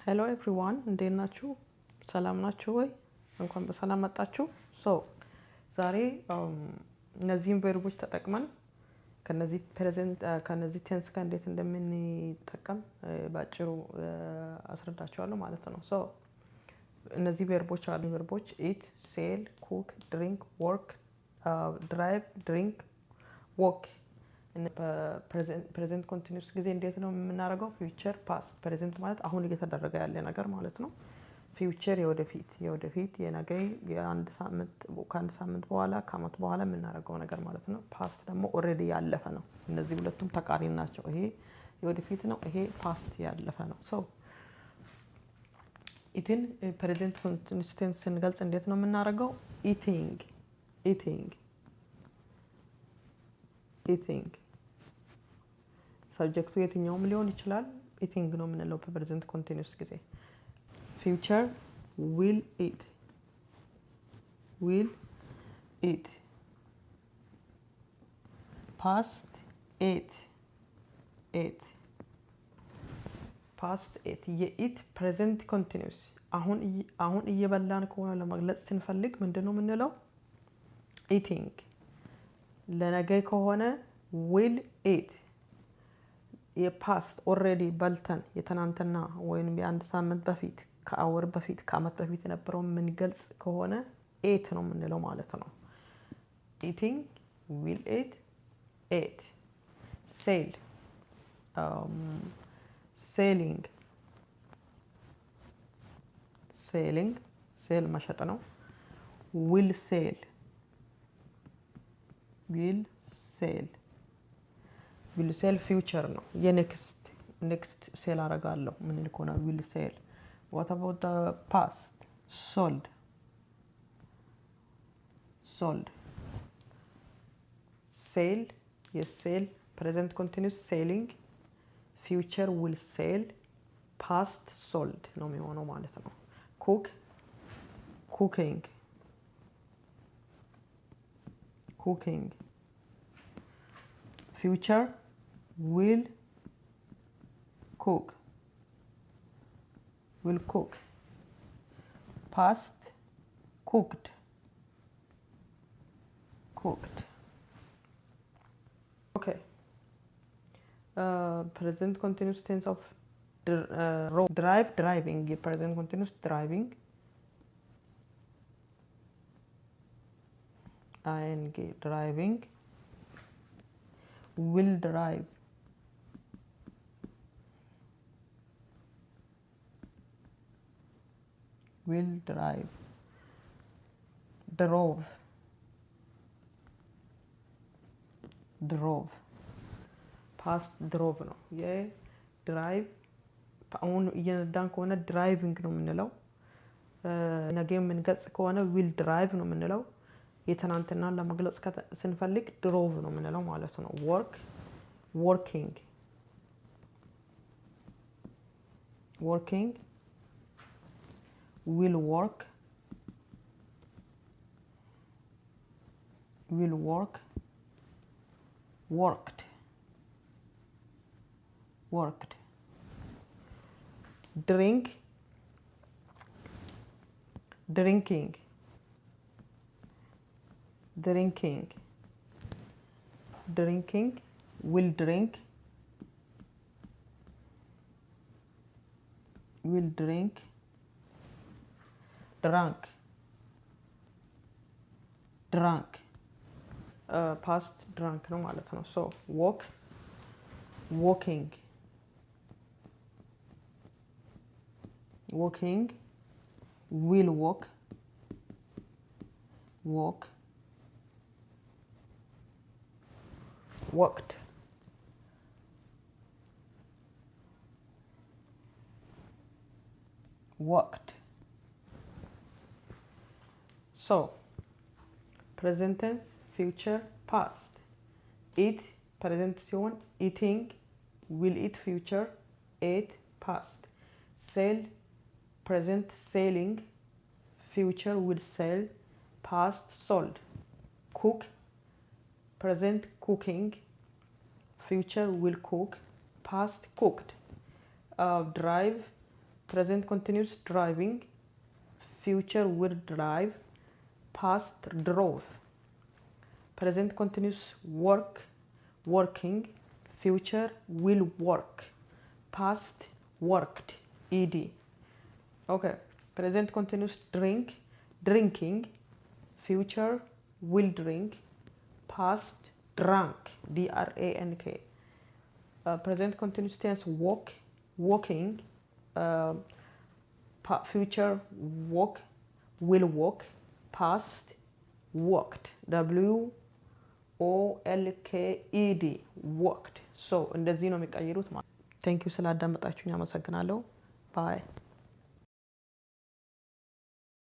ሄሎ ኤቭሪዋን እንዴት ናችሁ? ሰላም ናችሁ ወይ? እንኳን በሰላም መጣችሁ። ዛሬ እነዚህን ቨርቦች ተጠቅመን ከነዚህ ቴንስ ጋር እንዴት እንደምንጠቀም ባጭሩ አስረዳችኋለሁ ማለት ነው። እነዚህ ቨርቦች አሉ። ቨርቦች ኢት፣ ሴል፣ ኩክ፣ ድሪንክ፣ ወርክ፣ ድራይቭ፣ ድሪንክ፣ ዎክ። ፕሬዘንት ኮንቲኒዩስ ጊዜ እንዴት ነው የምናደርገው? ፊውቸር፣ ፓስት። ፕሬዘንት ማለት አሁን እየተደረገ ያለ ነገር ማለት ነው። ፊውቸር የወደፊት የነገ ከአንድ ሳምንት በኋላ ከአመት በኋላ የምናደርገው ነገር ማለት ነው። ፓስት ደግሞ ኦልሬዲ ያለፈ ነው። እነዚህ ሁለቱም ተቃራኒ ናቸው። ይሄ የወደፊት ነው፣ ይሄ ፓስት ያለፈ ነው። ኢትን ፕሬዘንት ኮንቲኒዩስ ቴንስ ስንገልጽ እንዴት ነው የምናደርገው? ኢቲንግ ሰብጀክቱ የትኛውም ሊሆን ይችላል። ኢቲንግ ነው የምንለው በፕሬዘንት ኮንቲኒዩስ ጊዜ። ፊውቸር ዊል ኢት፣ ፓስት ኤት የኢት ፕሬዘንት ኮንቲኒዩስ አሁን እየበላን ከሆነ ለመግለጽ ስንፈልግ ምንድነው የምንለው? ኢቲንግ። ለነገ ከሆነ ዊል ኢት። የፓስት ኦልሬዲ በልተን የትናንትና ወይም የአንድ ሳምንት በፊት ከአወር በፊት ከአመት በፊት የነበረው የምንገልጽ ከሆነ ኤት ነው የምንለው ማለት ነው። ኢቲንግ ዊል ኤት። ሴል ሴል መሸጥ ነው። ዊል ሴል ፊውቸር ነው። የኔክስት ሴል አረጋለሁ ምን ልኮና ዊል ሴል። what about the past? sold sale የሴል present continuous selling, future will sell, past sold ነው የሚሆነው ማለት ነው። cooking future will cook, past cooked. Okay. Present continuous tense of driving. Present continuous driving. Driving. Will drive. Drove. ፓስት ድሮቭ ነው። የድራይቭ አሁን እየነዳን ከሆነ ድራይቪንግ ነው የምንለው። ነገ የምንገልጽ ከሆነ ዊል ድራይቭ ነው የምንለው። የትናንትናን ለመግለጽ ስንፈልግ ድሮቭ ነው የምንለው ማለት ነው። ወርኪንግ will work, worked. Drinking will drink, drunk. ፓስት ድራንክ ነው ማለት ነው። walking will walk, walked. present tense, future, past. eat present ሲሆን eating, will eat future, ate past. sell present, selling, future will sell, past sold. cook present, cooking, future will cook, past cooked. Drive present continuous driving, future will drive, past drove. Present continuous work, working, future will work, past worked, ed. Okay, present continuous drink, drinking, future will drink, past drunk, drank. Present continuous tense walk, walking, future walk, will walk, past walked, WOLKED, walked. So እንደዚህ ነው የሚቀይሩት ማለት። ቴንክ ዩ ስላዳመጣችሁኝ አመሰግናለሁ። ባይ